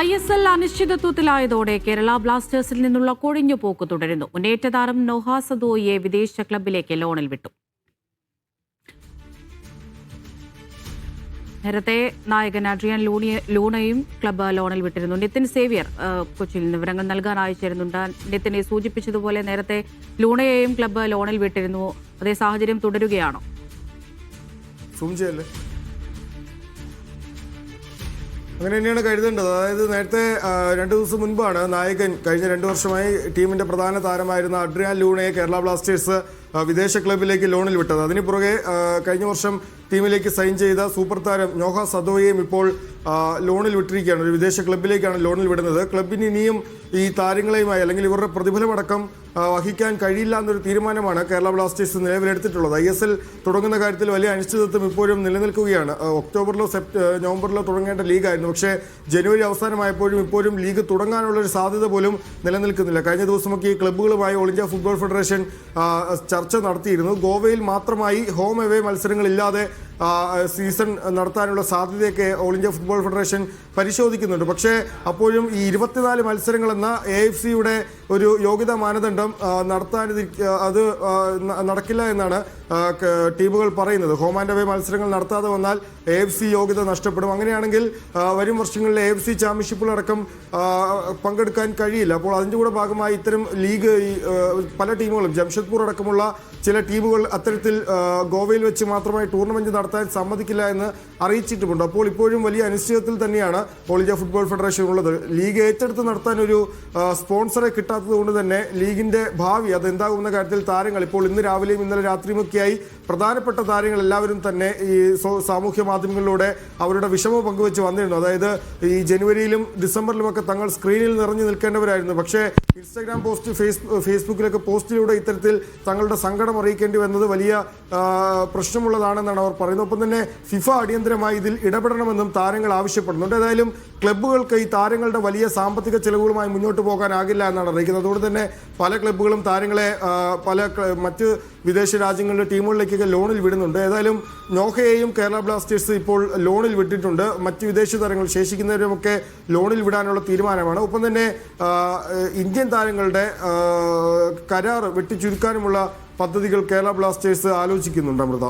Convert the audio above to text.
ISL അനിശ്ചിതത്വത്തിലായതോടെ Kerala ബ്ലാസ്റ്റേഴ്സിൽ നിന്നുള്ള കൊഴിഞ്ഞുപോക്ക് തുടരുന്നു. മുന്നേറ്റ താരം നോഹ സദോയിയെ വിദേശ ക്ലബിലേക്ക് ലോണിൽ വിട്ടു. നേരത്തെ നായകൻ അഡ്രിയാൻ ലൂണയും ക്ലബ്ബ് ലോണിൽ വിട്ടിരുന്നു. നിതിൻ സേവ്യർ കൊച്ചിയിൽ വിവരങ്ങൾ നൽകാൻ അയച്ചിരുന്നുണ്ട്. നിതിനെ സൂചിപ്പിച്ചതുപോലെ നേരത്തെ ലൂണയെയും ക്ലബ്ബ് ലോണിൽ വിട്ടിരുന്നു. അതേ സാഹചര്യം തുടരുകയാണോ? അങ്ങനെ തന്നെയാണ് കരുതേണ്ടത്. അതായത് നേരത്തെ 2 ദിവസം മുൻപാണ് നായകൻ കഴിഞ്ഞ 2 വർഷമായി ടീമിന്റെ പ്രധാന താരമായിരുന്ന അഡ്രിയാൻ ലൂണയെ കേരള ബ്ലാസ്റ്റേഴ്സ് വിദേശ ക്ലബിലേക്ക് ലോണിൽ വിട്ടത്. അതിന് പുറകെ കഴിഞ്ഞ വർഷം ടീമിലേക്ക് സൈൻ ചെയ്ത സൂപ്പർ താരം നോഹ സദോയെയും ഇപ്പോൾ ലോണിൽ വിട്ടിരിക്കുകയാണ്. ഒരു വിദേശ ക്ലബിലേക്കാണ് ലോണിൽ വിടുന്നത്. ക്ലബിന് ഇനിയും ഈ താരങ്ങളെയുമായി അല്ലെങ്കിൽ ഇവരുടെ പ്രതിഫലമടക്കം വഹിക്കാൻ കഴിയില്ല എന്നൊരു തീരുമാനമാണ് കേരള ബ്ലാസ്റ്റേഴ്സ് നിലവിലെടുത്തിട്ടുള്ളത്. ISL തുടങ്ങുന്ന കാര്യത്തിൽ വലിയ അനിശ്ചിതത്വം ഇപ്പോഴും നിലനിൽക്കുകയാണ്. ഒക്ടോബറിലോ നവംബറിലോ തുടങ്ങേണ്ട ലീഗായിരുന്നു. പക്ഷേ ജനുവരി അവസാനമായപ്പോഴും ഇപ്പോഴും ലീഗ് തുടങ്ങാനുള്ളൊരു സാധ്യത പോലും നിലനിൽക്കുന്നില്ല. കഴിഞ്ഞ ദിവസമൊക്കെ ഈ ക്ലബ്ബുകളുമായി ഓൾ ഇന്ത്യ ഫുട്ബോൾ ഫെഡറേഷൻ ചർച്ച നടത്തിയിരുന്നു. ഗോവയിൽ മാത്രമായി ഹോം എവേ മത്സരങ്ങളില്ലാതെ സീസൺ നടത്താനുള്ള സാധ്യതയൊക്കെ ഓൾ ഇന്ത്യ ഫുട്ബോൾ ഫെഡറേഷൻ പരിശോധിക്കുന്നുണ്ട്. പക്ഷേ അപ്പോഴും ഈ 24 മത്സരങ്ങളെന്ന AFCയുടെ ഒരു യോഗ്യതാ മാനദണ്ഡം അത് നടക്കില്ല എന്നാണ് ടീമുകൾ പറയുന്നത്. ഹോം ആൻഡ് അവേ മത്സരങ്ങൾ നടത്താതെ വന്നാൽ AFC യോഗ്യത നഷ്ടപ്പെടും. അങ്ങനെയാണെങ്കിൽ വരും വർഷങ്ങളിൽ AFC ചാമ്പ്യൻഷിപ്പിലടക്കം പങ്കെടുക്കാൻ കഴിയില്ല. അപ്പോൾ അതിൻ്റെ കൂടെ ഭാഗമായി ഇത്തരം ലീഗ് പല ടീമുകളും ജംഷഡ്പൂർ അടക്കമുള്ള ചില ടീമുകൾ അത്തരത്തിൽ ഗോവയിൽ വെച്ച് മാത്രമായി ടൂർണമെന്റ് നടത്താൻ സമ്മതിക്കില്ല എന്ന് അറിയിച്ചിട്ടുമുണ്ട്. അപ്പോൾ ഇപ്പോഴും വലിയ അനിശ്ചിതത്വത്തിൽ തന്നെയാണ് ഓൾ ഇന്ത്യ ഫുട്ബോൾ ഫെഡറേഷൻ ഉള്ളത്. ലീഗ് ഏറ്റെടുത്ത് നടത്താൻ ഒരു സ്പോൺസറെ കിട്ടാത്തത് കൊണ്ട് തന്നെ ലീഗിന്റെ ഭാവി അതെന്താകുന്ന കാര്യത്തിൽ താരങ്ങൾ ഇപ്പോൾ ഇന്ന് രാവിലെയും ഇന്നലെ രാത്രിയുമൊക്കെയായി പ്രധാനപ്പെട്ട താരങ്ങൾ എല്ലാവരും തന്നെ ഈ സാമൂഹ്യ മാധ്യമങ്ങളിലൂടെ അവരുടെ വിഷമം പങ്കുവെച്ച് വന്നിരുന്നു. അതായത് ഈ ജനുവരിയിലും ഡിസംബറിലുമൊക്കെ തങ്ങൾ സ്ക്രീനിൽ നിറഞ്ഞു നിൽക്കേണ്ടവരായിരുന്നു. പക്ഷേ ഇൻസ്റ്റാഗ്രാം പോസ്റ്റ്, ഫേസ്ബുക്കിലൊക്കെ പോസ്റ്റിലൂടെ ഇത്തരത്തിൽ തങ്ങളുടെ സങ്കടം അറിയിക്കേണ്ടി വന്നത് വലിയ പ്രശ്നമുള്ളതാണെന്നാണ് അവർ പറയുന്നത്. ഒപ്പം തന്നെ ഫിഫ അടിയന്തരമായി ഇതിൽ ഇടപെടണമെന്നും താരങ്ങൾ ആവശ്യപ്പെടുന്നുണ്ട്. ഏതായാലും ക്ലബ്ബുകൾക്ക് ഈ താരങ്ങളുടെ വലിയ സാമ്പത്തിക ചെലവുകളുമായി മുന്നോട്ട് പോകാനാകില്ല എന്നാണ് അറിയിക്കുന്നത്. അതുകൊണ്ട് തന്നെ പല ക്ലബ്ബുകളും താരങ്ങളെ മറ്റ് വിദേശ രാജ്യങ്ങളിലെ ടീമുകളിലേക്കൊക്കെ ലോണിൽ വിടുന്നുണ്ട്. ഏതായാലും നോഹയെയും കേരള ബ്ലാസ്റ്റേഴ്സ് ഇപ്പോൾ ലോണിൽ വിട്ടിട്ടുണ്ട്. മറ്റ് വിദേശ താരങ്ങൾ ശേഷിക്കുന്നവരുമൊക്കെ ലോണിൽ വിടാനുള്ള തീരുമാനമാണ്. ഒപ്പം തന്നെ ഇന്ത്യൻ താരങ്ങളുടെ കരാർ വെട്ടിച്ചുരുക്കാനുമുള്ള പദ്ധതികൾ കേരള ബ്ലാസ്റ്റേഴ്സ് ആലോചിക്കുന്നുണ്ട്. അമൃത.